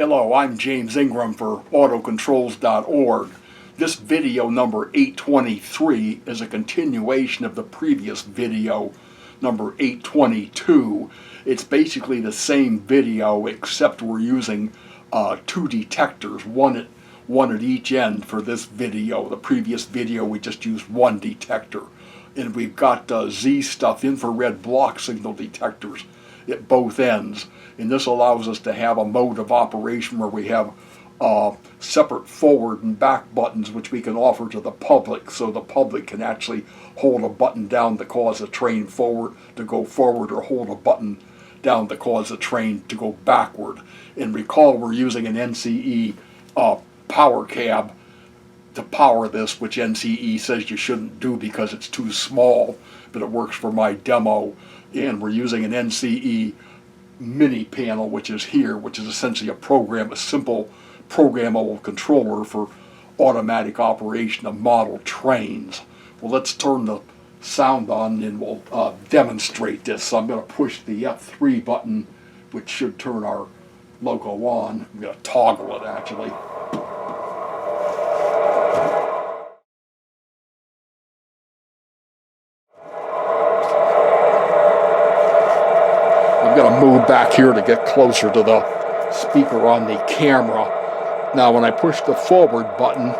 Hello, I'm James Ingram for AutoControls.org. This video number 823 is a continuation of the previous video number 822. It's basically the same video except we're using two detectors, one at each end for this video. The previous video we just used one detector. And we've got Z-stuff infrared block signal detectors at both ends. And this allows us to have a mode of operation where we have separate forward and back buttons which we can offer to the public, so the public can actually hold a button down to cause a train forward to go forward, or hold a button down to cause a train to go backward. And recall, we're using an NCE Power Cab to power this, which NCE says you shouldn't do because it's too small, but it works for my demo. And we're using an NCE Mini Panel, which is here, which is essentially a simple programmable controller for automatic operation of model trains. Well, let's turn the sound on and we'll demonstrate this. So I'm going to push the F3 button, which should turn our logo on. I'm going to toggle it actually. I'm going to move back here to get closer to the speaker on the camera. Now when I push the forward button,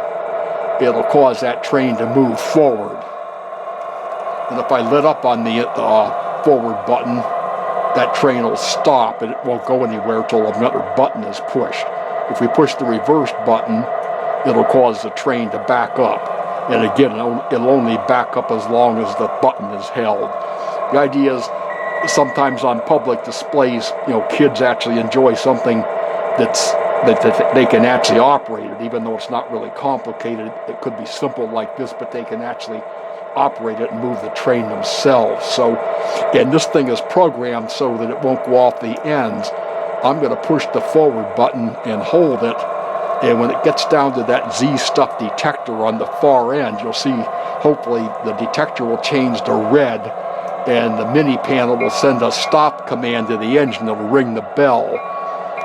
it'll cause that train to move forward. And if I lit up on the forward button, that train will stop and it won't go anywhere until another button is pushed. If we push the reverse button, it'll cause the train to back up. And again, it'll only back up as long as the button is held. The idea is, sometimes on public displays, kids actually enjoy something that they can actually operate it, even though it's not really complicated. It could be simple like this, but they can actually operate it and move the train themselves. So, and this thing is programmed so that it won't go off the ends. I'm going to push the forward button and hold it, and when it gets down to that Z-stuff detector on the far end, you'll see hopefully the detector will change to red, and the mini panel will send a stop command to the engine. It'll ring the bell.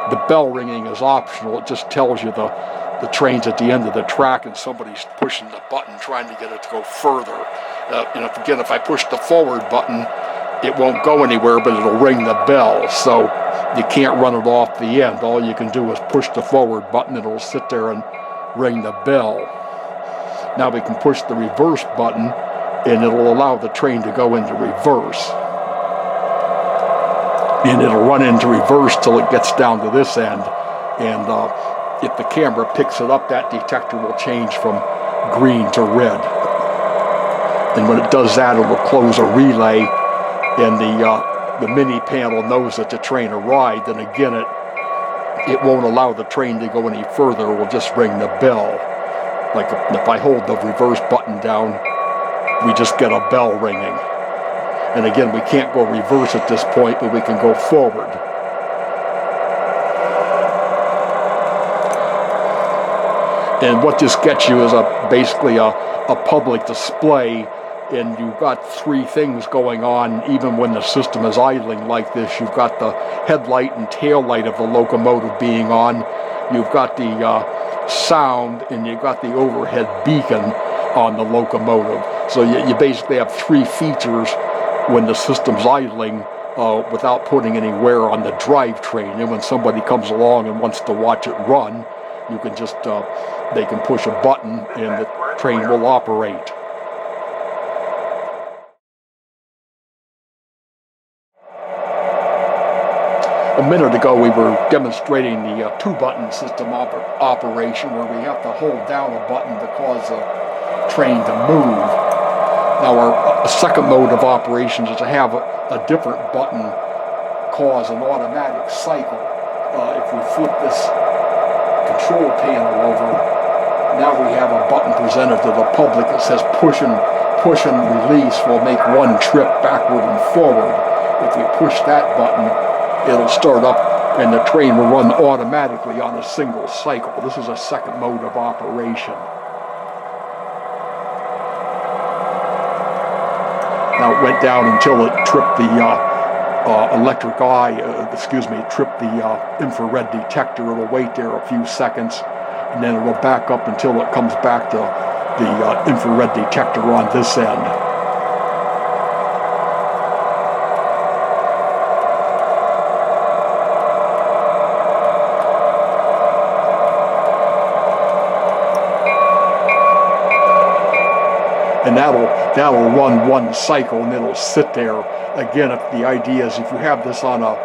The bell ringing is optional. It just tells you the train's at the end of the track and somebody's pushing the button trying to get it to go further. If I push the forward button, it won't go anywhere, but it'll ring the bell. So you can't run it off the end. All you can do is push the forward button, it'll sit there and ring the bell. Now we can push the reverse button, and it'll allow the train to go into reverse. And it'll run into reverse till it gets down to this end. And if the camera picks it up, that detector will change from green to red. And when it does that, it will close a relay, and the mini panel knows that the train arrived. And again, it won't allow the train to go any further. It will just ring the bell. Like if I hold the reverse button down, we just get a bell ringing. And again, we can't go reverse at this point, but we can go forward. And what this gets you is basically a public display, and you've got three things going on even when the system is idling like this. You've got the headlight and tail light of the locomotive being on. You've got the sound, and you've got the overhead beacon on the locomotive. So you basically have three features when the system's idling without putting any wear on the drivetrain. And when somebody comes along and wants to watch it run, you can just, they can push a button and the train will operate. A minute ago we were demonstrating the two-button system operation, where we have to hold down a button to cause a train to move. Now our second mode of operations is to have a different button cause an automatic cycle. If we flip this control panel over, now we have a button presented to the public that says push and release will make one trip backward and forward. If we push that button, it'll start up and the train will run automatically on a single cycle. This is a second mode of operation. Now it went down until it tripped the trip the infrared detector. It'll wait there a few seconds, and then it'll back up until it comes back to the infrared detector on this end. And that'll run one cycle, and it'll sit there. Again, if the idea is if you have this on a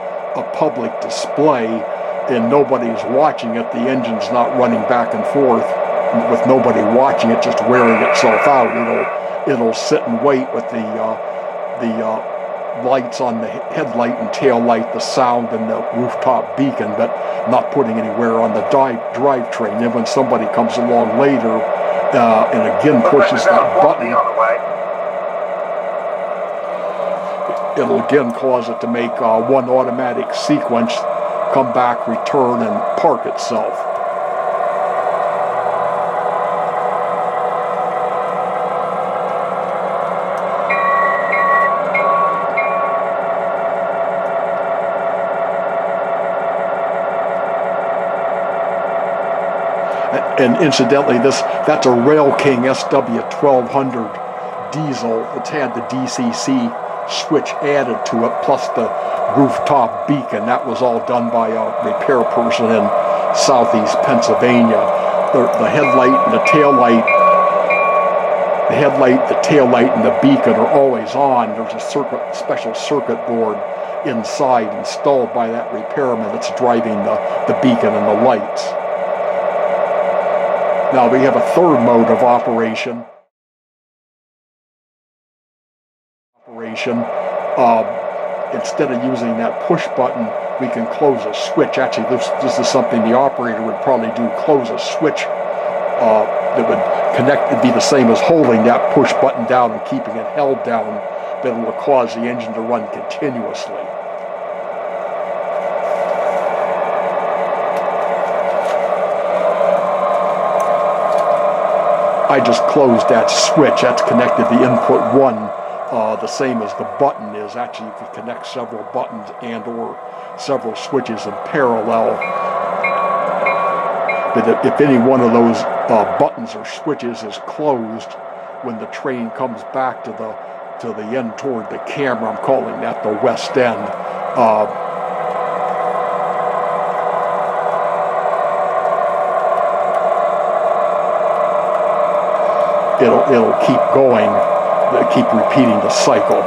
public display and nobody's watching it, the engine's not running back and forth with nobody watching it, just wearing itself out. It'll sit and wait with the lights on the headlight and tail light, the sound, and the rooftop beacon, but not putting anywhere on the drivetrain. Then when somebody comes along later and again pushes that button, it'll again cause it to make one automatic sequence, come back, return, and park itself. And incidentally, that's a Railking SW1200 Diesel. It's had the DCC switch added to it, plus the rooftop beacon. That was all done by a repair person in southeast Pennsylvania. The headlight and the tail light, and the beacon are always on. There's a special circuit board inside installed by that repairman that's driving the beacon and the lights. Now we have a third mode of operation. Instead of using that push button, we can close a switch. Actually, this is something the operator would probably do, close a switch that would connect. It'd be the same as holding that push button down and keeping it held down, but it will cause the engine to run continuously. I just closed that switch. That's connected to input 1, the same as the button is. Actually, you could connect several buttons and or several switches in parallel. But if any one of those buttons or switches is closed, when the train comes back to the end toward the camera, I'm calling that the west end, it'll keep going, keep repeating the cycle.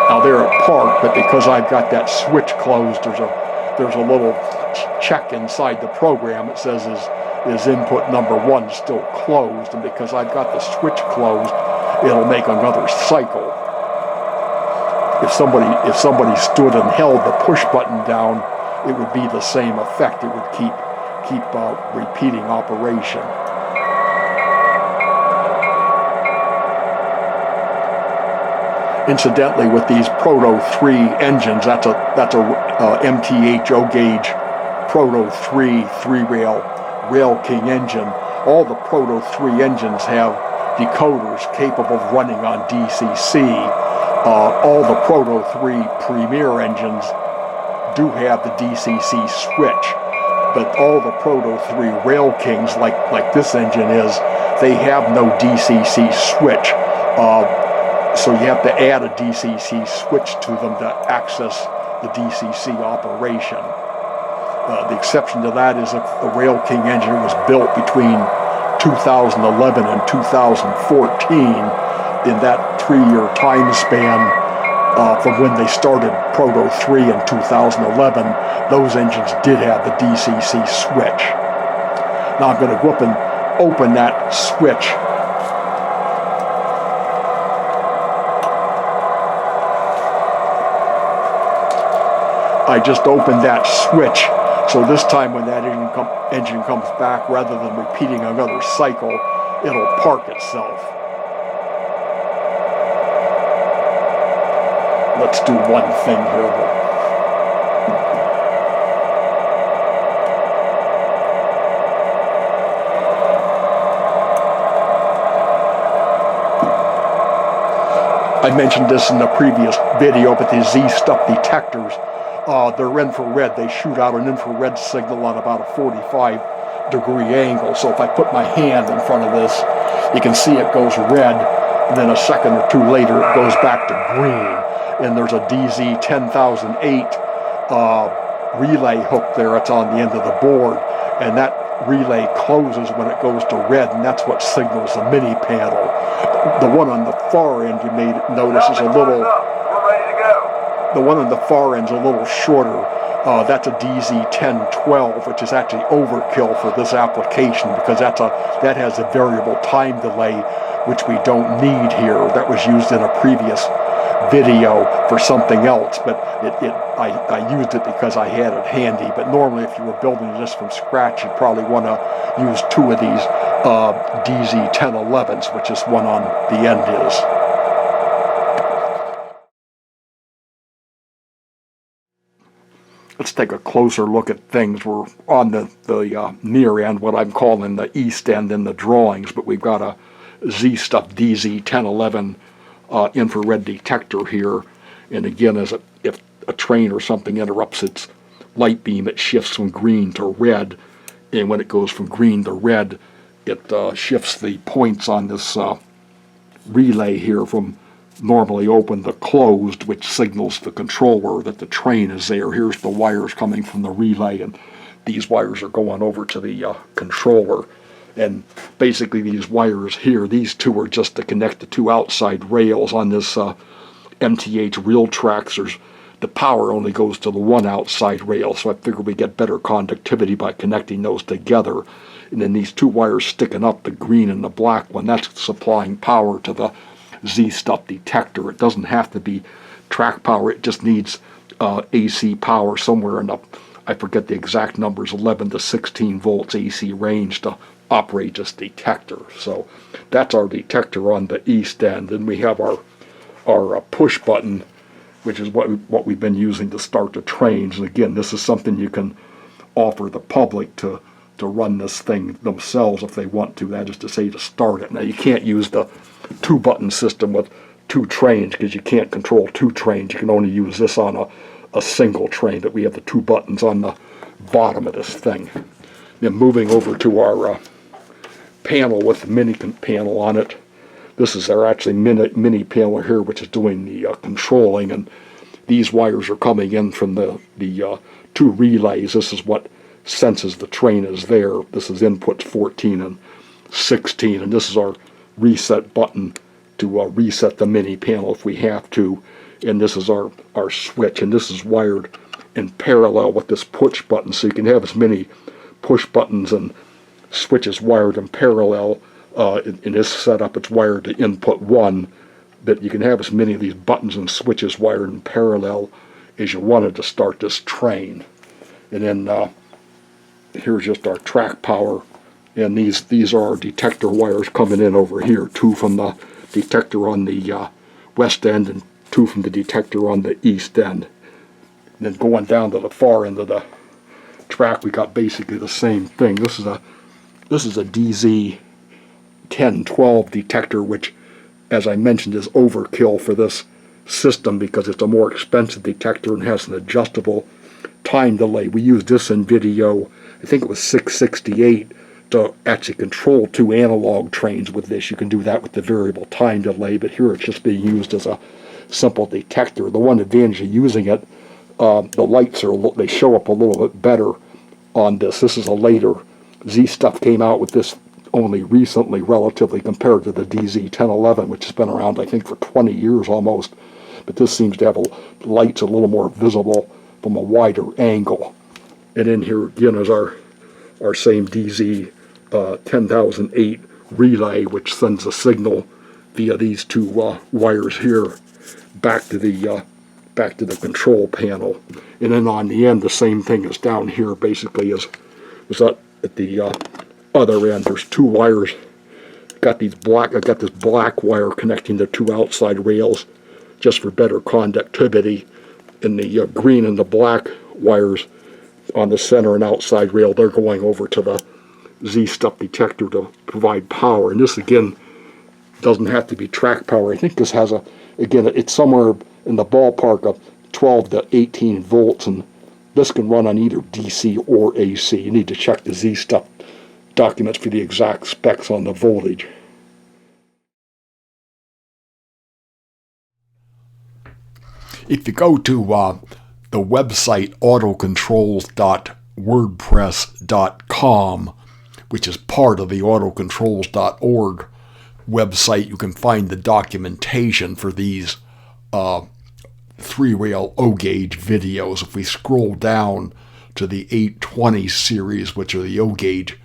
Now they're at park, but because I've got that switch closed, there's a little check inside the program that says is input number 1 still closed, and because I've got the switch closed, it'll make another cycle. If somebody stood and held the push button down, it would be the same effect. It would keep repeating operation. Incidentally, with these Proto 3 engines, that's a MTH O-gauge Proto 3 3-rail Railking engine. All the Proto 3 engines have decoders capable of running on DCC. All the Proto 3 Premier engines do have the DCC switch, but all the Proto 3 Railkings, like this engine is, they have no DCC switch. So you have to add a DCC switch to them to access the DCC operation. The exception to that is if the Railking engine was built between 2011 and 2014. In that 3-year time span from when they started Proto 3 in 2011, those engines did have the DCC switch. Now I'm going to go up and open that switch. I just opened that switch, so this time when that engine comes back, rather than repeating another cycle, it'll park itself. Let's do one thing here. I mentioned this in the previous video, but these Z-Stuff detectors, they're infrared. They shoot out an infrared signal at about a 45-degree angle. So if I put my hand in front of this, you can see it goes red, and then a second or two later it goes back to green. And there's a DZ10008 relay hook there. It's on the end of the board, and that relay closes when it goes to red, and that's what signals the mini panel. The one on the far end, you may notice, is a little. The one on the far end is a little shorter. That's a DZ1012, which is actually overkill for this application because that has a variable time delay, which we don't need here. That was used in a previous video for something else, but I used it because I had it handy. But normally, if you were building this from scratch, you'd probably want to use two of these DZ1011s, which is one on the end is. Let's take a closer look at things. We're on the near end, what I'm calling the east end in the drawings, but we've got a Z-Stuff DZ1011 infrared detector here. And again, if a train or something interrupts its light beam, it shifts from green to red. And when it goes from green to red, it shifts the points on this relay here from normally open to closed, which signals the controller that the train is there. Here's the wires coming from the relay, and these wires are going over to the controller. And basically these wires here, these two are just to connect the two outside rails on this MTH reel tracks. The power only goes to the one outside rail, so I figure we get better conductivity by connecting those together. And then these two wires sticking up, the green and the black one, that's supplying power to the Z-Stuff detector. It doesn't have to be track power, it just needs AC power somewhere in the, I forget the exact numbers, 11 to 16 volts AC range to operate this detector. So that's our detector on the east end. And we have our push button, which is what we've been using to start the trains. And again, this is something you can offer the public to run this thing themselves if they want to. That is to say, to start it. Now you can't use the two-button system with two trains because you can't control two trains. You can only use this on a single train, but we have the two buttons on the bottom of this thing. Then moving over to our panel with the mini panel on it. This is our actually mini panel here, which is doing the controlling, and these wires are coming in from the two relays. This is what senses the train is there. This is inputs 14 and 16, and this is our reset button to reset the mini panel if we have to. And this is our switch, and this is wired in parallel with this push button, so you can have as many push buttons and switches wired in parallel. In this setup, it's wired to input 1, but you can have as many of these buttons and switches wired in parallel as you wanted to start this train. And then here's just our track power, and these are our detector wires coming in over here, 2 from the detector on the west end and 2 from the detector on the east end. And then going down to the far end of the track, we got basically the same thing. This is a DZ1012 detector, which, as I mentioned, is overkill for this system because it's a more expensive detector and has an adjustable time delay. We used this in video, I think it was 668, to actually control 2 analog trains with this. You can do that with the variable time delay, but here it's just being used as a simple detector. The one advantage of using it, the lights they show up a little bit better on this. This is a later Z-Stuff came out with this only recently, relatively, compared to the DZ1011, which has been around, I think, for 20 years almost. But this seems to have lights a little more visible from a wider angle. And in here again is our same DZ10008 relay, which sends a signal via these 2 wires here back to the control panel. And then on the end, the same thing is down here, basically, is at the other end. There's 2 wires. I got this black wire connecting the 2 outside rails just for better conductivity. And the green and the black wires on the center and outside rail, they're going over to the Z-Stuff detector to provide power. And this again Doesn't have to be track power. I think this has again, it's somewhere in the ballpark of 12 to 18 volts, and this can run on either DC or AC. You need to check the Z-Stuff documents for the exact specs on the voltage. If you go to the website AutoControls.WordPress.com, which is part of the AutoControls.org website, you can find the documentation for these 3-rail O-gauge videos. If we scroll down to the 820 series, which are the O-gauge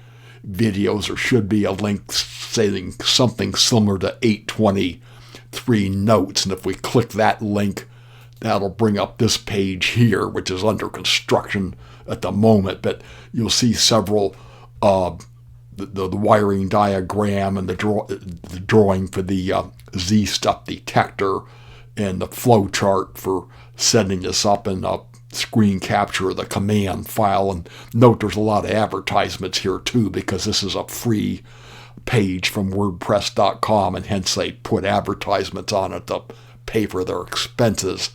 videos, there should be a link saying something similar to 823 notes, and if we click that link, that'll bring up this page here, which is under construction at the moment, but you'll see several the wiring diagram and the drawing for the Z-Stuff detector and the flow chart for setting this up in a screen capture of the command file. And note there's a lot of advertisements here too, because this is a free page from WordPress.com, and hence they put advertisements on it to pay for their expenses.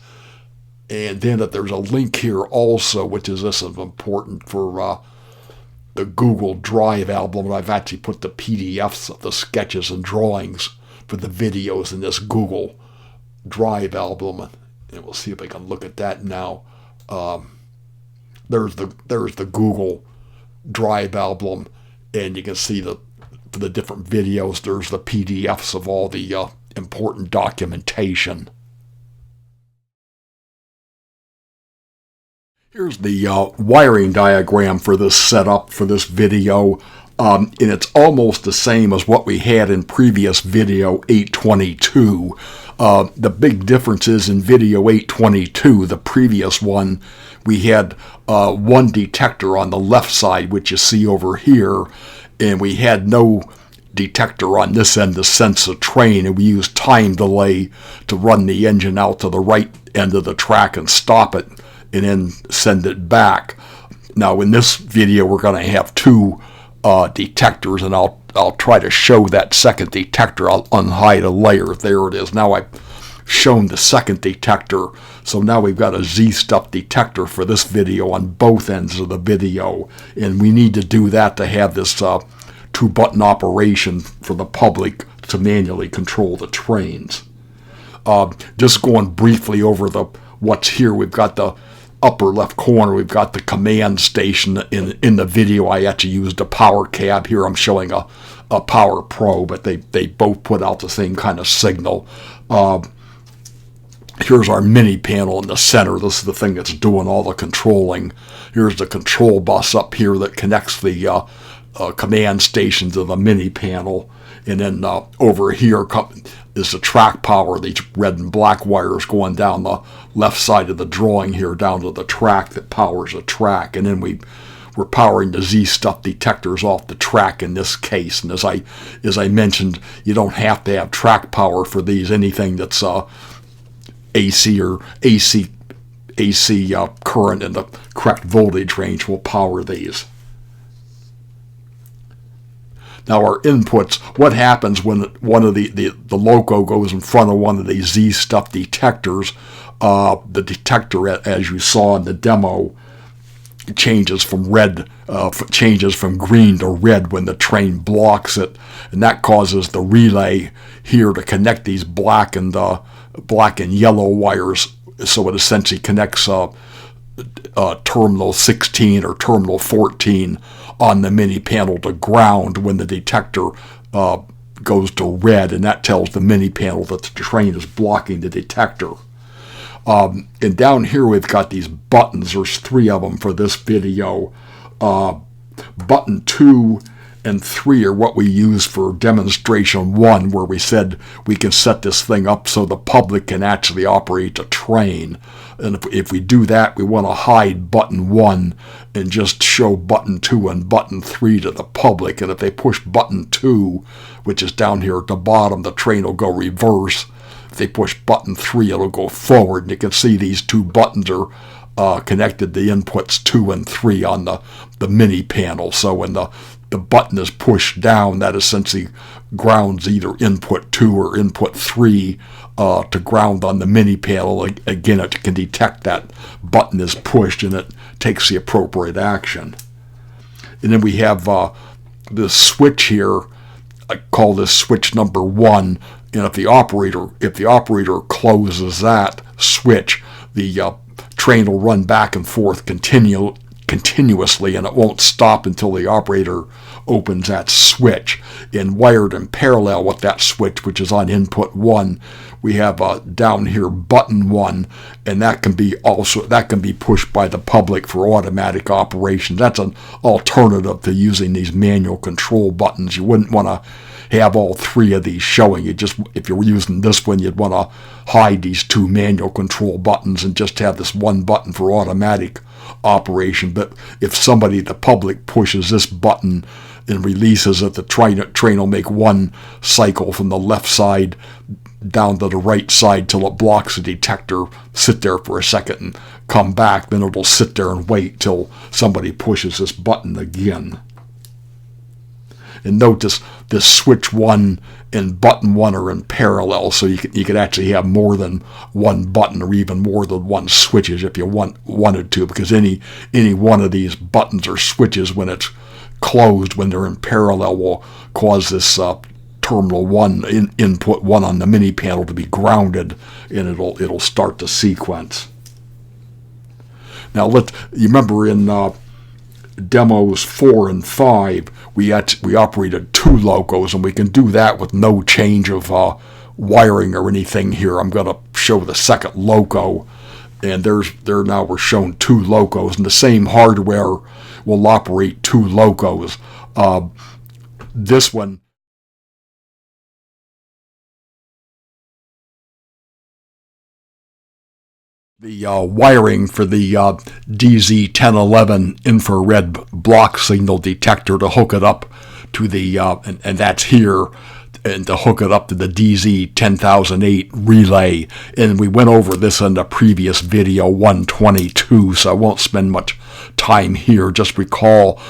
And then that there's a link here also, which is this is important for the Google Drive album, and I've actually put the PDFs of the sketches and drawings for the videos in this Google Drive album, and we'll see if I can look at that now. There's the Google Drive album, and you can see for the different videos, there's the PDFs of all the important documentation. Here's the wiring diagram for this setup for this video, and it's almost the same as what we had in previous video 822. The big difference is in video 822, the previous one, we had one detector on the left side, which you see over here, and we had no detector on this end to sense the train, and we used time delay to run the engine out to the right end of the track and stop it, and then send it back. Now in this video we're going to have two detectors, and I'll try to show that second detector. I'll unhide a layer. There it is. Now I've shown the second detector, so now we've got a Z-Stuff detector for this video on both ends of the video, and we need to do that to have this two-button operation for the public to manually control the trains. Just going briefly over what's here, we've got the upper left corner, we've got the command station. In the video I actually used a Power Cab. Here I'm showing a Power Pro, but they both put out the same kind of signal. Here's our mini panel in the center. This is the thing that's doing all the controlling. Here's the control bus up here that connects the command station to the mini panel. And then over here is the track power, these red and black wires going down the left side of the drawing here down to the track that powers the track. And then we're powering the Z-Stuff detectors off the track in this case. And as I mentioned, you don't have to have track power for these. Anything that's AC or AC current in the correct voltage range will power these. Now our inputs, what happens when one of the loco goes in front of one of these Z-Stuff detectors, the detector, as you saw in the demo, changes from green to red when the train blocks it, and that causes the relay here to connect these black and yellow wires, so it essentially connects terminal 16 or terminal 14 on the mini panel to ground when the detector goes to red, and that tells the mini panel that the train is blocking the detector. And down here we've got these buttons. There's 3 of them for this video. Button 2 and 3 are what we use for demonstration 1, where we said we can set this thing up so the public can actually operate a train. And if we do that, we want to hide button 1 and just show button 2 and button 3 to the public. And if they push button 2, which is down here at the bottom, the train will go reverse. If they push button 3, it'll go forward. And you can see these 2 buttons are connected to inputs 2 and 3 on the mini panel. So when the the button is pushed down, that essentially grounds either input 2 or input 3 to ground on the mini panel. Again, it can detect that button is pushed and it takes the appropriate action. And then we have this switch here. I call this switch number 1. And if the operator closes that switch, the train will run back and forth continuously, and it won't stop until the operator opens that switch. And wired in parallel with that switch, which is on input 1, we have down here button 1, and that can be pushed by the public for automatic operations. That's an alternative to using these manual control buttons. You wouldn't want to have all 3 of these showing. If you're using this one, you'd want to hide these 2 manual control buttons and just have this one button for automatic operation. But if somebody, the public, pushes this button and releases it, the train will make one cycle from the left side down to the right side till it blocks the detector, sit there for a second and come back. Then it'll sit there and wait till somebody pushes this button again. And note this switch 1 and button 1 are in parallel, so you could actually have more than one button or even more than one switches if you wanted to, because any one of these buttons or switches, when it's closed, when they're in parallel, will cause this terminal 1, input 1 on the mini panel to be grounded, and it'll start the sequence. Now you remember in demos 4 and 5, we operated 2 locos, and we can do that with no change of wiring or anything here. I'm going to show the second loco, and now we're shown 2 locos, and the same hardware will operate 2 locos. This one, the wiring for the DZ1011 infrared block signal detector to hook it up to the, and that's here, and to hook it up to the DZ10008 relay. And we went over this in the previous video 122, so I won't spend much time here. Just recall,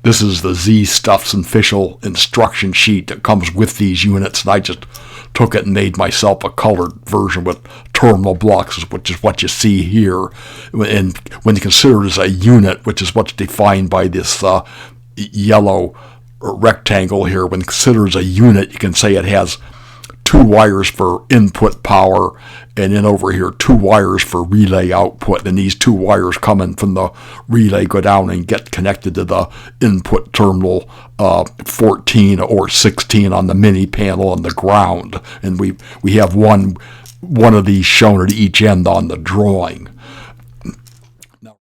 this is the Z-Stuff's official instruction sheet that comes with these units, and I just took it and made myself a colored version with terminal blocks, which is what you see here. And when you consider it as a unit, which is what's defined by this yellow rectangle here, when considered as a unit, you can say it has 2 wires for input power, and then over here 2 wires for relay output, and these 2 wires coming from the relay go down and get connected to the input terminal 14 or 16 on the mini panel and the ground, and we have one of these shown at each end on the drawing. Now,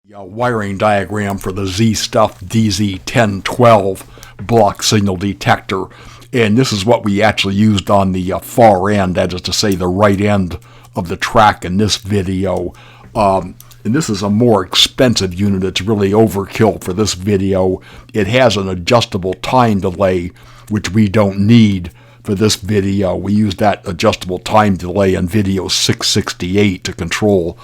the wiring diagram for the Z-Stuff DZ1012 block signal detector. And this is what we actually used on the far end, that is to say the right end of the track in this video. And this is a more expensive unit. It's really overkill for this video. It has an adjustable time delay, which we don't need for this video. We used that adjustable time delay in video 668 to control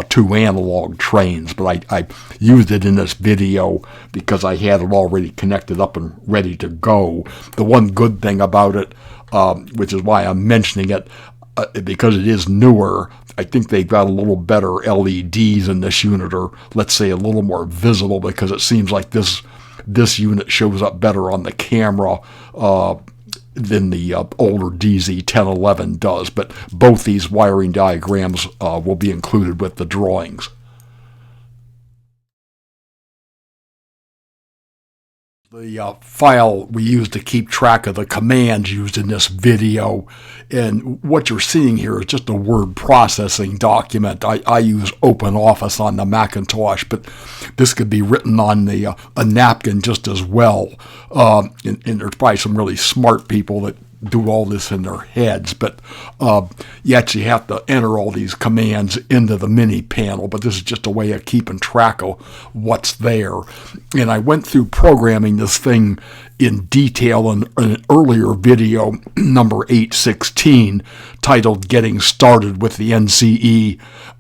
2 analog trains, but I used it in this video because I had it already connected up and ready to go. The one good thing about it, which is why I'm mentioning it, because it is newer, I think they've got a little better LEDs in this unit, or let's say a little more visible, because it seems like this unit shows up better on the camera than the older DZ1011 does. But both these wiring diagrams will be included with the drawings. The file we use to keep track of the commands used in this video, and what you're seeing here is just a word processing document. I use OpenOffice on the Macintosh, but this could be written on a napkin just as well. And there's probably some really smart people that do all this in their heads, but you actually have to enter all these commands into the mini panel, but this is just a way of keeping track of what's there. And I went through programming this thing in detail in an earlier video, number 816, titled Getting Started with the NCE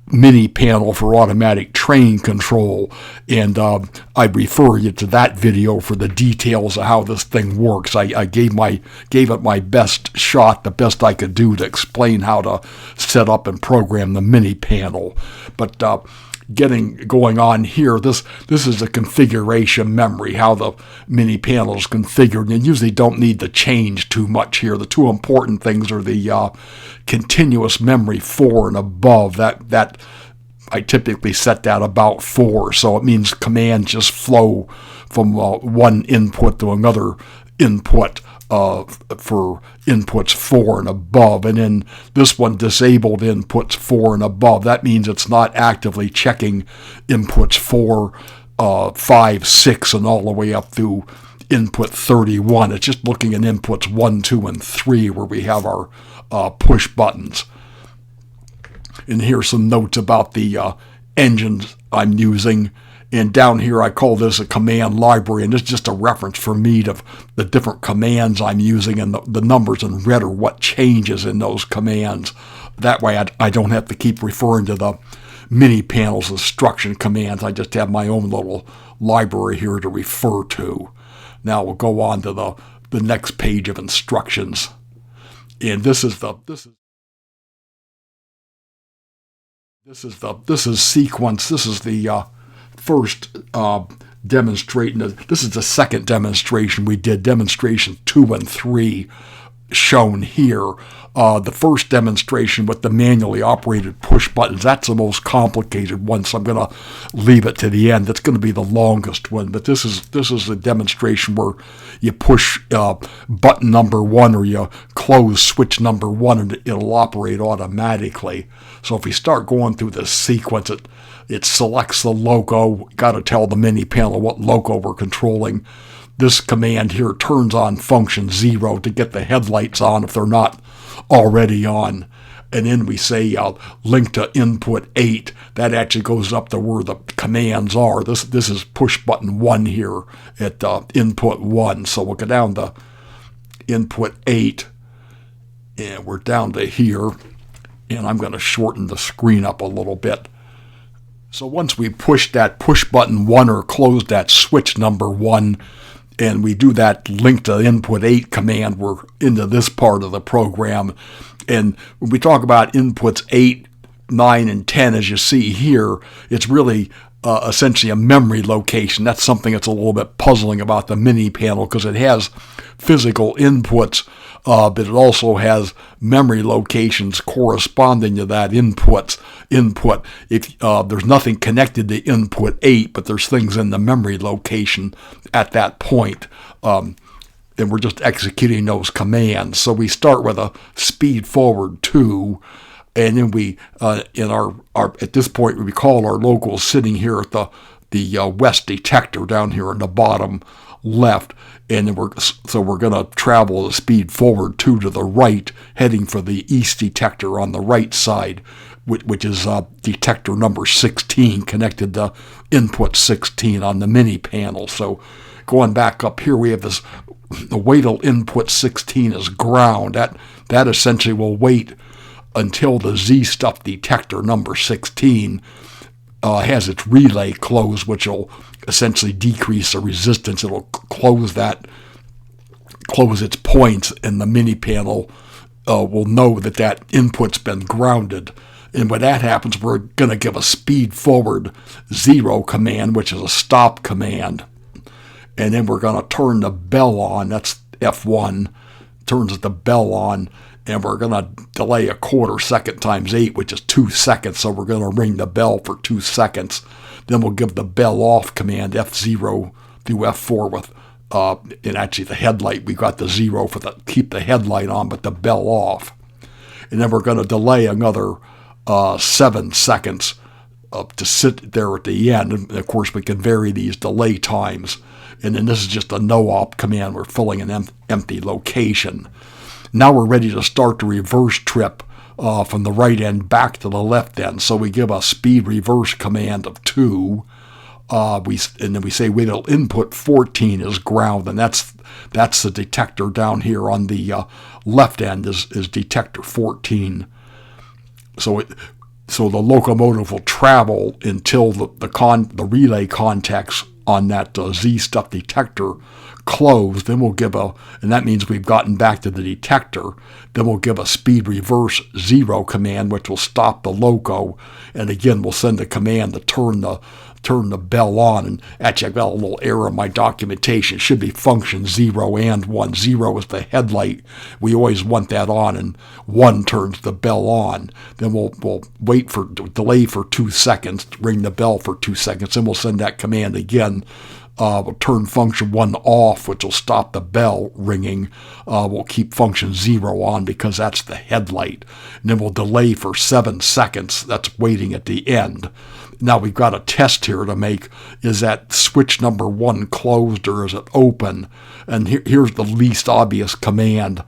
Mini Panel for Automatic Train Control, and I refer you to that video for the details of how this thing works. I gave it my best shot, the best I could do to explain how to set up and program the mini panel. But going on here, this is the configuration memory, how the mini panel is configured, and usually don't need to change too much here. The two important things are the continuous memory 4 and above. That I typically set that about 4, so it means commands just flow from one input to another input for inputs 4 and above. And then this one, disabled inputs 4 and above. That means it's not actively checking inputs 4, 5, 6, and all the way up through input 31. It's just looking at inputs 1, 2, and 3 where we have our push buttons. And here's some notes about the engines I'm using. And down here I call this a command library, and it's just a reference for me to the different commands I'm using, and the numbers in red are what changes in those commands. That way I don't have to keep referring to the mini panel's instruction commands. I just have my own little library here to refer to. Now we'll go on to the next page of instructions. And this is sequence. This is the first demonstration. This is the second demonstration we did, demonstration 2 and 3 shown here. The first demonstration with the manually operated push buttons, that's the most complicated one, so I'm going to leave it to the end. That's going to be the longest one, but this is a demonstration where you push button number 1 or you close switch number 1 and it'll operate automatically. So if we start going through this sequence, it selects the logo. Got to tell the mini panel what logo we're controlling. This command here turns on function 0 to get the headlights on if they're not already on. And then we say link to input 8. That actually goes up to where the commands are. This is push button 1 here at input 1. So we'll go down to input 8, and we're down to here. And I'm going to shorten the screen up a little bit. So once we push that push button 1 or close that switch number 1, and we do that link to input 8 command, we're into this part of the program. And when we talk about inputs 8, 9, and 10, as you see here, it's really essentially a memory location. That's something that's a little bit puzzling about the mini panel, because it has physical inputs, but it also has memory locations corresponding to that input. If there's nothing connected to input 8, but there's things in the memory location at that point, and we're just executing those commands. So we start with a speed forward 2, and then we in our at this point we call our locals sitting here at the west detector down here in the bottom left, and then we're going to travel the speed forward 2 to the right, heading for the east detector on the right side, which is detector number 16, connected to input 16 on the mini panel. So going back up here, we have this, wait till input 16 is ground. That essentially will wait until the Z stuff detector number 16 has its relay closed, which will essentially decrease the resistance. It'll close its points, and the mini panel will know that input's been grounded. And when that happens, we're going to give a speed forward 0 command, which is a stop command. And then we're going to turn the bell on. That's F1, turns the bell on. And we're going to delay a quarter second times 8, which is 2 seconds. So we're going to ring the bell for 2 seconds. Then we'll give the bell off command, F0 through F4 with, and actually the headlight, we got the 0 for keep the headlight on, but the bell off. And then we're going to delay another 7 seconds to sit there at the end. And of course, we can vary these delay times. And then this is just a no-op command. We're filling an empty location. Now we're ready to start the reverse trip from the right end back to the left end. So we give a speed reverse command of 2. and then we say wait till input 14 is ground, and that's the detector down here on the left end is detector 14. So the locomotive will travel until the relay contacts on that Z stuff detector close. Then we'll give and that means we've gotten back to the detector. Then we'll give a speed reverse 0 command, which will stop the loco. And again, we'll send a command to turn the bell on. And actually, I've got a little error in my documentation. It should be function 0 and 1. 0 is the headlight. We always want that on, and 1 turns the bell on. Then we'll delay for 2 seconds, ring the bell for 2 seconds, then we'll send that command again. We'll turn function 1 off, which will stop the bell ringing. We'll keep function 0 on because that's the headlight. And then we'll delay for 7 seconds. That's waiting at the end. Now we've got a test here to make. Is that switch number 1 closed or is it open? And here's the least obvious command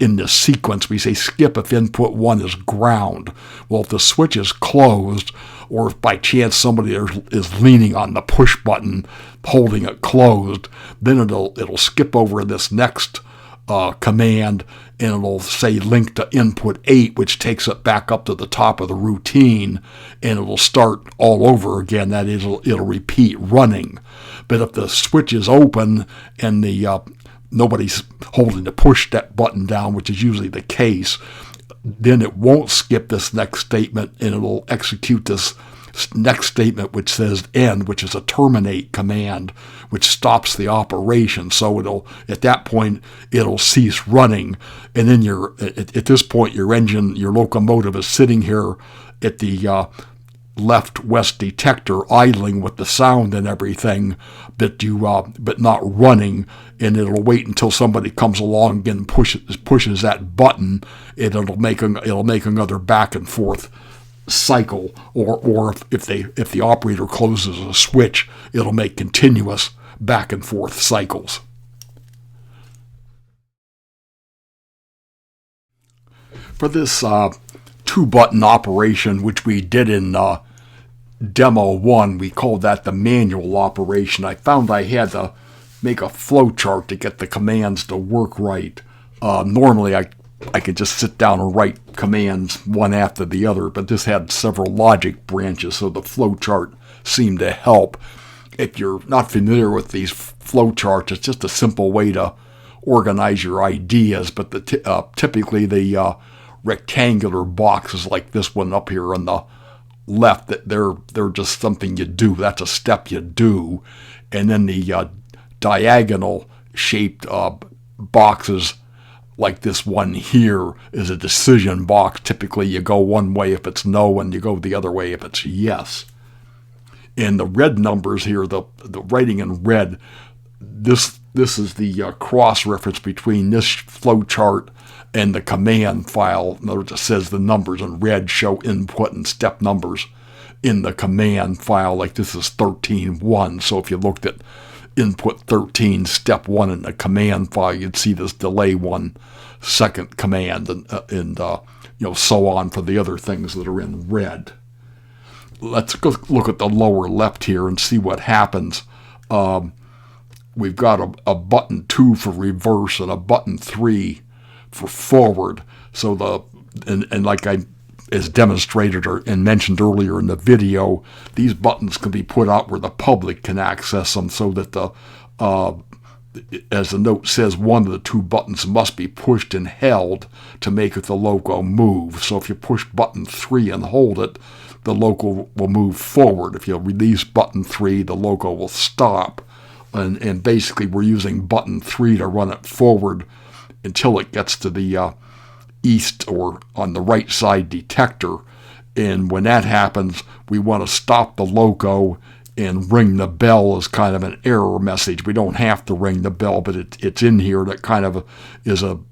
in this sequence. We say skip if input 1 is ground. Well, if the switch is closed, or if by chance somebody is leaning on the push button holding it closed, then it'll skip over this next command, and it'll say link to input 8, which takes it back up to the top of the routine, and it'll start all over again. That is, it'll repeat running. But if the switch is open and nobody's holding the push that button down, which is usually the case, then it won't skip this next statement, and it'll execute this next statement, which says end, which is a terminate command, which stops the operation. So at that point, it'll cease running. And then at this point, your locomotive is sitting here at the left-west detector idling with the sound and everything, but not running, and it'll wait until somebody comes along and pushes that button, and it'll make another back and forth cycle, or if the operator closes a switch, it'll make continuous back and forth cycles. For this 2-button operation, which we did in Demo 1, we called that the manual operation. I found I had to make a flow chart to get the commands to work right. Normally I could just sit down and write commands one after the other, but this had several logic branches, so the flow chart seemed to help. If you're not familiar with these flow charts, it's just a simple way to organize your ideas, but typically the rectangular boxes like this one up here on the left, that they're just something you do. That's a step you do. And then the diagonal shaped boxes like this one here is a decision box. Typically you go one way if it's no, and you go the other way if it's yes. And the red numbers here, the writing in red, this is the cross-reference between this flow chart and the command file. In other words, it says the numbers in red show input and step numbers in the command file. Like this is 13.1. So if you looked at input 13, step 1 in the command file, you'd see this delay 1 second command, and so on for the other things that are in red. Let's go look at the lower left here and see what happens. We've got a button 2 for reverse and a button 3 for forward. So and like I as demonstrated and mentioned earlier in the video, these buttons can be put out where the public can access them, so that as the note says, one of the 2 buttons must be pushed and held to make the loco move. So if you push button 3 and hold it, the loco will move forward. If you release button 3, the loco will stop. And basically we're using button 3 to run it forward until it gets to the east or on the right side detector. And when that happens, we want to stop the loco and ring the bell as kind of an error message. We don't have to ring the bell, but it's in here that kind of is an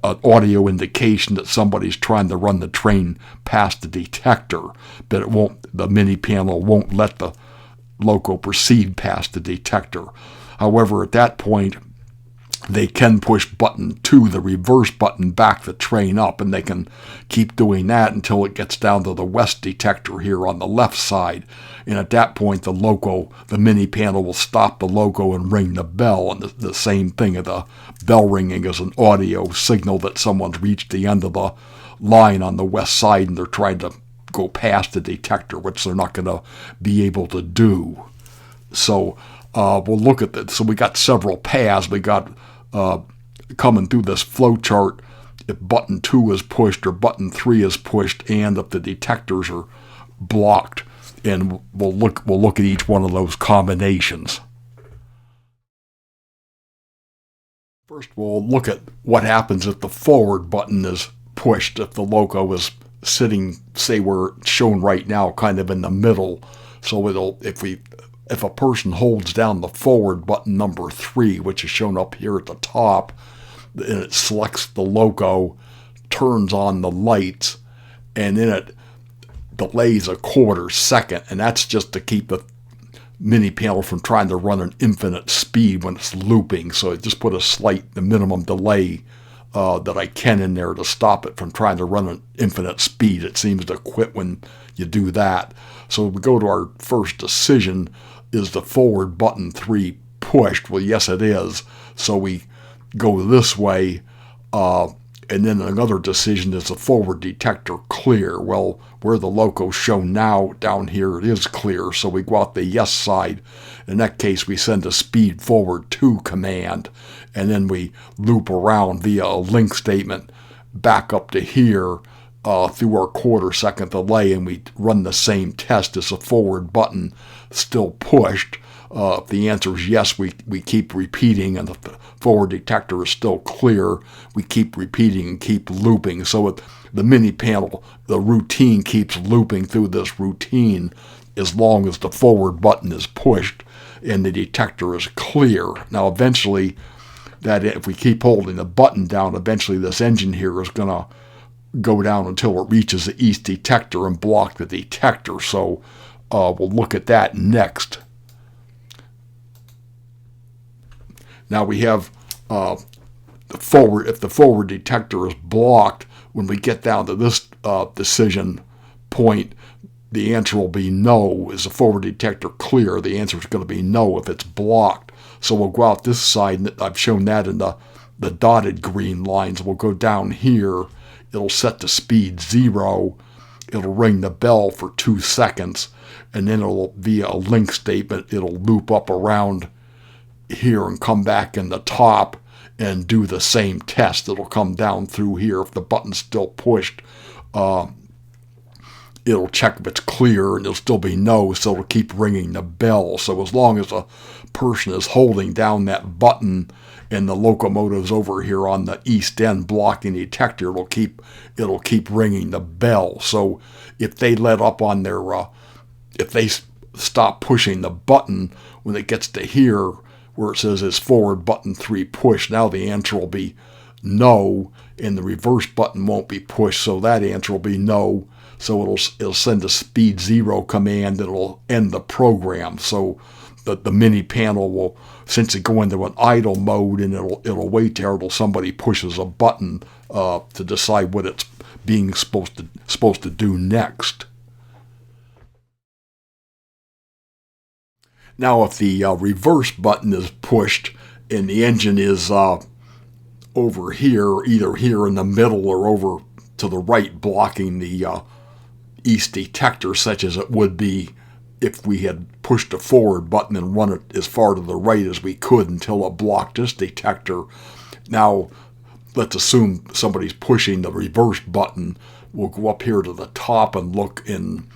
audio indication that somebody's trying to run the train past the detector, but the mini panel won't let the loco proceed past the detector. However, at that point, they can push button 2, the reverse button, back the train up, and they can keep doing that until it gets down to the west detector here on the left side. And at that point, the loco, the mini panel, will stop the loco and ring the bell. And the same thing, the bell ringing is an audio signal that someone's reached the end of the line on the west side and they're trying to go past the detector, which they're not going to be able to do. So we'll look at that. So we got several paths. We got coming through this flow chart if button 2 is pushed or button 3 is pushed, and if the detectors are blocked. And we'll look at each one of those combinations. First, we'll look at what happens if the forward button is pushed. If the loco is sitting, say where it's shown right now, kind of in the middle. So if a person holds down the forward button number 3, which is shown up here at the top, and it selects the loco, turns on the lights, and then it delays a quarter second, and that's just to keep the mini panel from trying to run an infinite speed when it's looping. So I just put the minimum delay that I can in there to stop it from trying to run an infinite speed. It seems to quit when you do that. So we go to our first decision. Is the forward button 3 pushed? Well, yes, it is. So we go this way. And then another decision, is the forward detector clear? Well, where the loco's shown now down here, it is clear. So we go out the yes side. In that case, we send a speed forward 2 command. And then we loop around via a link statement back up to here through our quarter second delay. And we run the same test. Is the forward button still pushed? If the answer is yes, we keep repeating, and if the forward detector is still clear, we keep repeating and keep looping. So with the mini panel, the routine keeps looping through this routine as long as the forward button is pushed and the detector is clear. Now eventually, that if we keep holding the button down, eventually this engine here is going to go down until it reaches the east detector and block the detector. So we'll look at that next. Now we have if the forward detector is blocked, when we get down to this decision point, the answer will be no. Is the forward detector clear? The answer is going to be no if it's blocked. So we'll go out this side, and I've shown that in the dotted green lines. We'll go down here. It'll set to speed 0. It'll ring the bell for 2 seconds, and then it'll, via a link statement, it'll loop up around here and come back in the top and do the same test. It'll come down through here. If the button's still pushed, it'll check if it's clear, and it'll still be no, so it'll keep ringing the bell. So as long as a person is holding down that button and the locomotive's over here on the east end blocking the detector, it'll keep ringing the bell. So if they let up on their if they stop pushing the button when it gets to here where it says is forward button 3 pushed, now the answer will be no, and the reverse button won't be pushed, so that answer will be no. So it'll send a speed 0 command that will end the program. So the mini panel will essentially go into an idle mode, and it'll wait there until somebody pushes a button to decide what it's being supposed to do next. Now, if the reverse button is pushed and the engine is over here, either here in the middle or over to the right, blocking the east detector, such as it would be if we had pushed the forward button and run it as far to the right as we could until it blocked this detector. Now, let's assume somebody's pushing the reverse button. We'll go up here to the top and look in.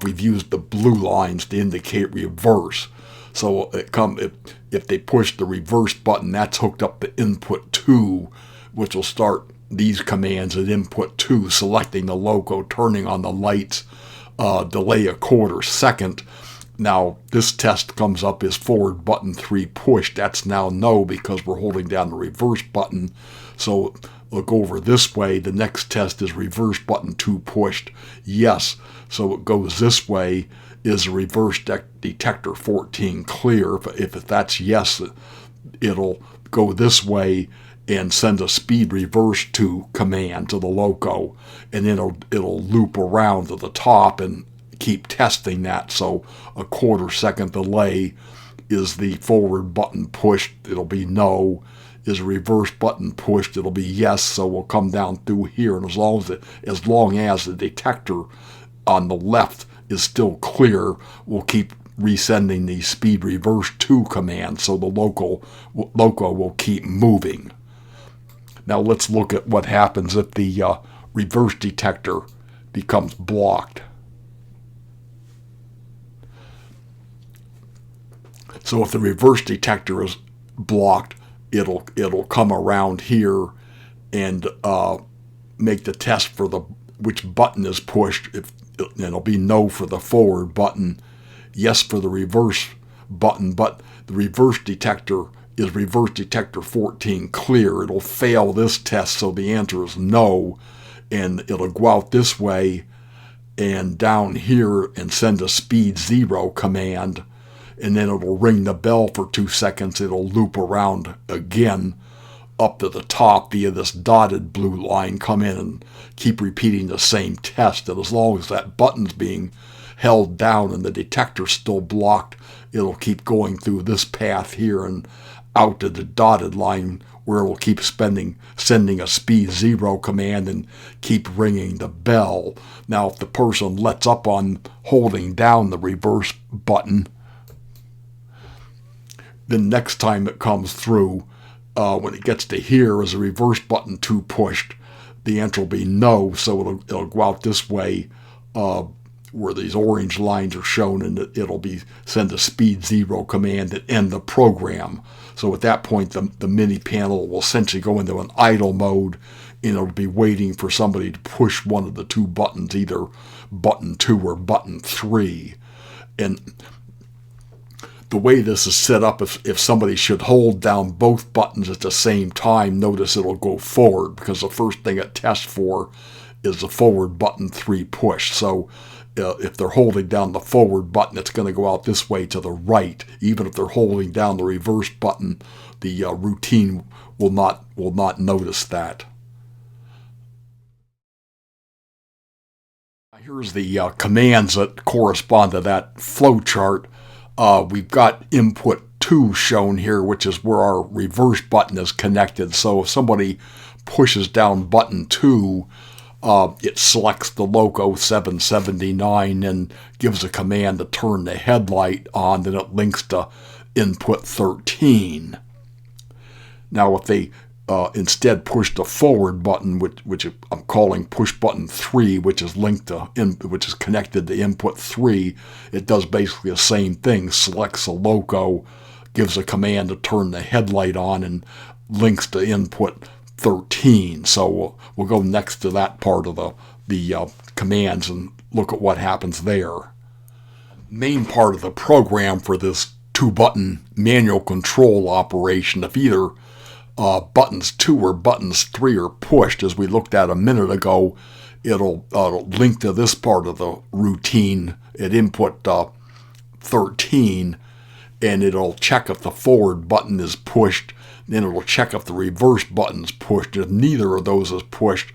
We've used the blue lines to indicate reverse. So if they push the reverse button, that's hooked up to input 2, which will start these commands at input 2, selecting the loco, turning on the lights, delay a quarter second. Now this test comes up is forward button 3 pushed. That's now no, because we're holding down the reverse button. So look over this way. The next test is reverse button 2 pushed. Yes. So it goes this way. Is the reverse detector 14 clear? If that's yes, it'll go this way and send a speed reverse to command to the loco, and then it'll loop around to the top and keep testing that. So a 1/4 second delay. Is the forward button pushed? It'll be no. Is a reverse button pushed? It'll be yes. So we'll come down through here, and as long as the detector on the left is still clear, we'll keep resending the speed reverse to command, so the loco will keep moving. Now let's look at what happens if the reverse detector becomes blocked. So if the reverse detector is blocked, it'll come around here and make the test for which button is pushed. It'll be no for the forward button, yes for the reverse button, but the reverse detector is reverse detector 14 clear. It'll fail this test, so the answer is no, and it'll go out this way and down here and send a speed 0 command, and then it'll ring the bell for 2 seconds. It'll loop around again up to the top via this dotted blue line, come in and keep repeating the same test. And as long as that button's being held down and the detector's still blocked, it'll keep going through this path here and out to the dotted line, where it will keep sending a speed 0 command and keep ringing the bell. Now if the person lets up on holding down the reverse button, then next time it comes through, when it gets to here, is a reverse button 2 pushed, the answer will be no, so it'll go out this way where these orange lines are shown, and it'll send a speed 0 command and end the program. So at that point, the mini panel will essentially go into an idle mode, and it'll be waiting for somebody to push one of the 2 buttons, either button 2 or button 3. And the way this is set up, if somebody should hold down both buttons at the same time, notice it'll go forward, because the first thing it tests for is the forward button 3 push. So if they're holding down the forward button, it's going to go out this way to the right. Even if they're holding down the reverse button, the routine will not notice that. Here's the commands that correspond to that flow chart. We've got input 2 shown here, which is where our reverse button is connected. So if somebody pushes down button 2, it selects the loco 779 and gives a command to turn the headlight on, then it links to input 13. Now if they instead push the forward button, which I'm calling Pushbutton 3, which is connected to input 3, it does basically the same thing. Selects a loco, gives a command to turn the headlight on, and links to input 13. So we'll go next to that part of the commands and look at what happens there. Main part of the program for this 2-button manual control operation, if either buttons 2 or buttons 3 are pushed, as we looked at a minute ago, it'll link to this part of the routine at input 13, and it'll check if the forward button is pushed. Then it'll check if the reverse button's pushed. If neither of those is pushed,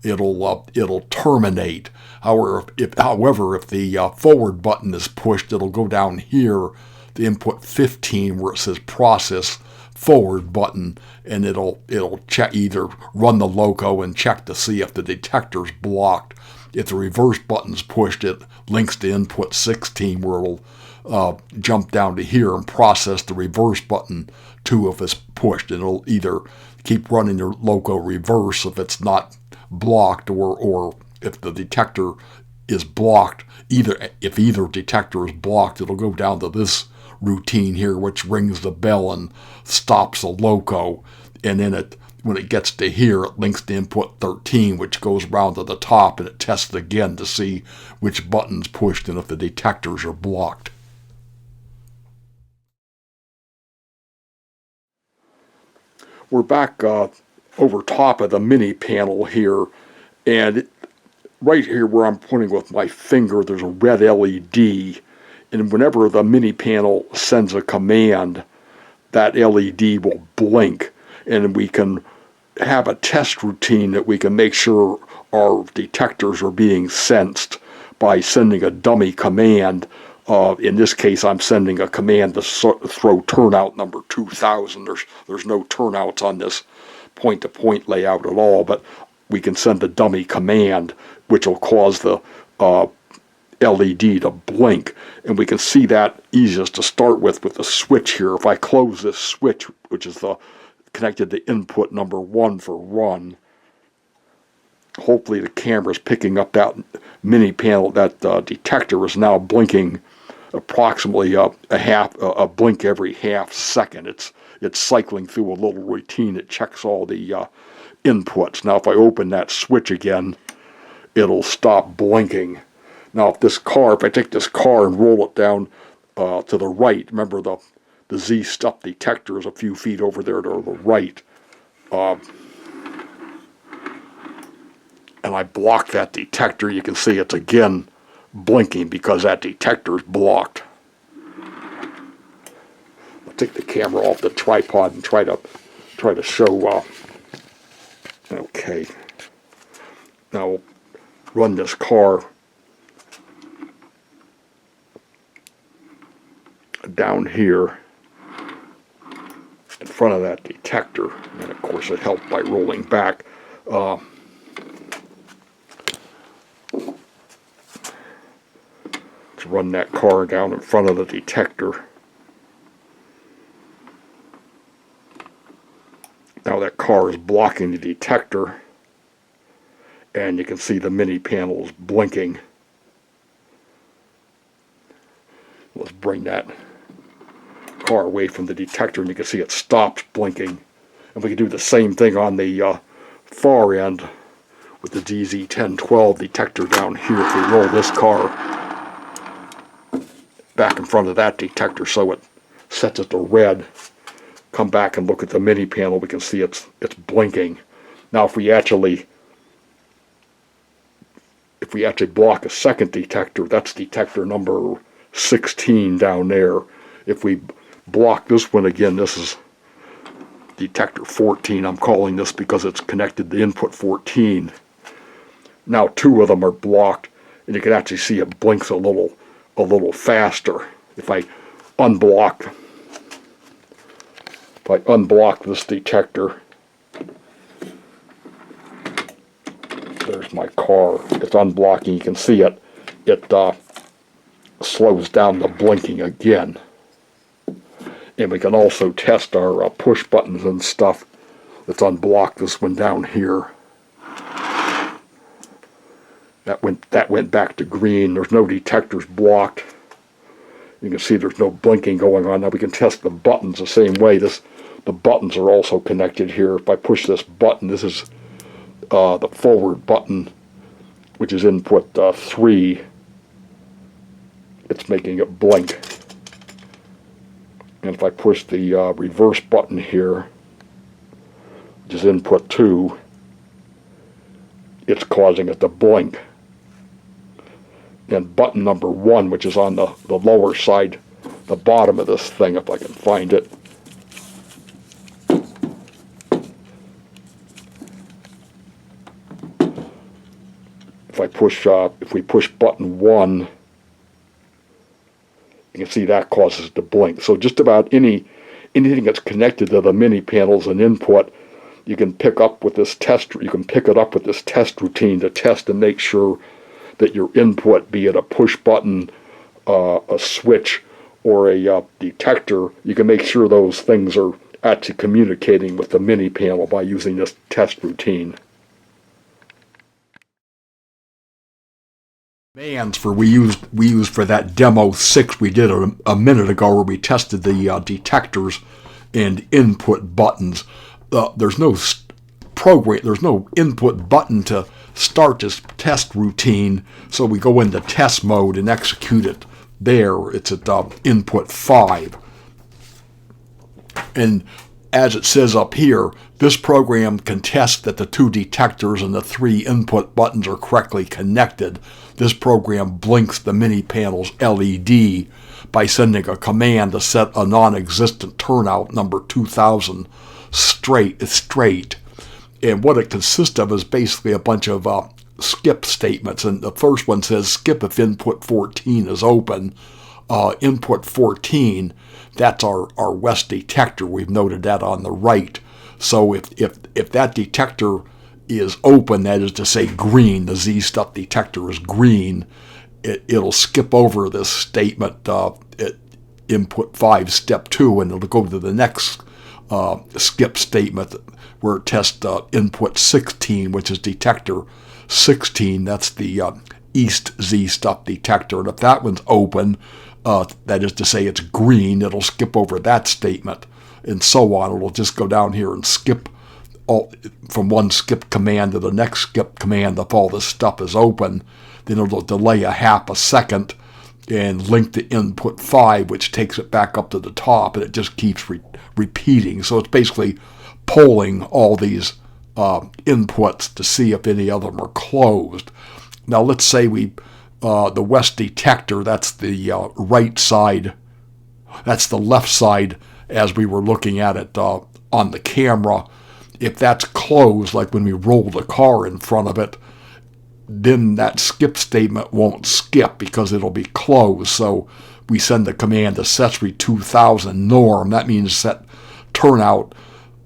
it'll terminate. However, if the forward button is pushed, it'll go down here to input 15, where it says process forward button, and it'll check, either run the loco and check to see if the detector's blocked. If the reverse button's pushed, it links to input 16, where it'll jump down to here and process the reverse button 2 if it's pushed. And it'll either keep running your loco reverse if it's not blocked, or if the detector is blocked, if either detector is blocked, it'll go down to this routine here, which rings the bell and stops the loco. And then when it gets to here, it links to input 13, which goes around to the top, and it tests again to see which button's pushed and if the detectors are blocked. We're back over top of the mini panel here, and right here where I'm pointing with my finger, there's a red LED, and whenever the mini panel sends a command, that LED will blink, and we can have a test routine that we can make sure our detectors are being sensed by sending a dummy command. In this case, I'm sending a command to throw turnout number 2000. There's no turnouts on this point-to-point layout at all, but we can send a dummy command which will cause the LED to blink, and we can see that easiest to start with the switch here. If I close this switch, which is connected to input number 1 for run, hopefully the camera's picking up that mini panel. That detector is now blinking approximately a blink every half second. It's cycling through a little routine. It checks all the inputs. Now if I open that switch again, it'll stop blinking. Now if I take this car and roll it down to the right, remember the Z step detector is a few feet over there to the right, and I block that detector, you can see it's again blinking because that detector is blocked. I'll take the camera off the tripod and try to show. Okay. Now we'll run this car down here in front of that detector, and of course it helped by rolling back. Let's run that car down in front of the detector. Now that car is blocking the detector, and you can see the mini panels blinking. Let's bring that car away from the detector, and you can see it stops blinking. And we can do the same thing on the far end with the DZ1012 detector down here. If we roll this car back in front of that detector so it sets it to red, come back and look at the mini panel, we can see it's blinking. Now if we actually block a second detector, that's detector number 16 down there. If we block this one again, this is detector 14. I'm calling this because it's connected to input 14. Now two of them are blocked, and you can actually see it blinks a little faster. If I unblock this detector, there's my car. It's unblocking. You can see it slows down the blinking again. And we can also test our push buttons and stuff. Let's unblock this one down here. That went back to green. There's no detectors blocked. You can see there's no blinking going on. Now we can test the buttons the same way. The buttons are also connected here. If I push this button, this is the forward button, which is input 3. It's making it blink. And if I push the reverse button here, which is input 2, it's causing it to blink. And button number 1, which is on the lower side, the bottom of this thing, if I can find it, if we push button 1, you can see that causes it to blink. So just about anything that's connected to the mini panels and input, you can pick up with this test. You can pick it up with this test routine to test and make sure that your input, be it a push button, a switch, or a detector, you can make sure those things are actually communicating with the mini panel by using this test routine. Commands we used for that demo 6 we did a minute ago, where we tested the detectors and input buttons. There's no input button to start this test routine, so we go into test mode and execute it there. It's at input 5, and as it says up here, this program can test that the 2 detectors and the 3 input buttons are correctly connected. This program blinks the mini panel's LED by sending a command to set a non-existent turnout number 2000 straight. And what it consists of is basically a bunch of skip statements. And the first one says skip if input 14 is open. Input 14, that's our west detector. We've noted that on the right. So if that detector is open, that is to say green, the Z stuff detector is green, it'll skip over this statement, input 5 step 2, and it'll go to the next skip statement where it tests input 16, which is detector 16. That's the east Z stuff detector. And if that one's open, that is to say it's green, it'll skip over that statement, and so on. It'll just go down here and skip from one skip command to the next skip command if all this stuff is open. Then it'll delay a half a second and link to input 5, which takes it back up to the top, and it just keeps repeating. So it's basically polling all these inputs to see if any of them are closed. Now let's say the west detector, that's the right side, that's the left side as we were looking at it on the camera. If that's closed, like when we roll the car in front of it, then that skip statement won't skip because it'll be closed. So we send the command accessory 2000 norm. That means set turnout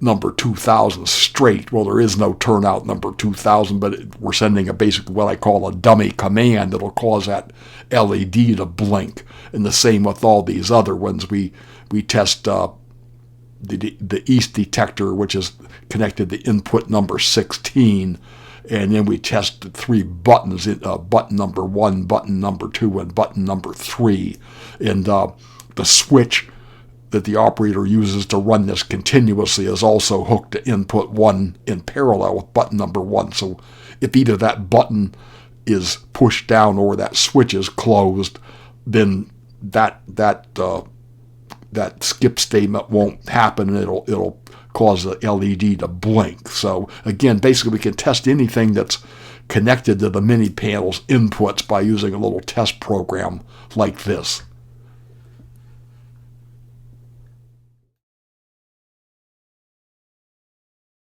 number 2000 straight. Well, there is no turnout number 2000, but we're sending a basic, what I call a dummy command that'll cause that LED to blink. And the same with all these other ones. We test the east detector, which is connected to input number 16, and then we test the 3 buttons, button number 1, button number 2, and button number 3. And the switch that the operator uses to run this continuously is also hooked to input 1 in parallel with button number 1. So if either that button is pushed down or that switch is closed, then that skip statement won't happen, and it'll cause the LED to blink. So again, basically we can test anything that's connected to the mini panel's inputs by using a little test program like this.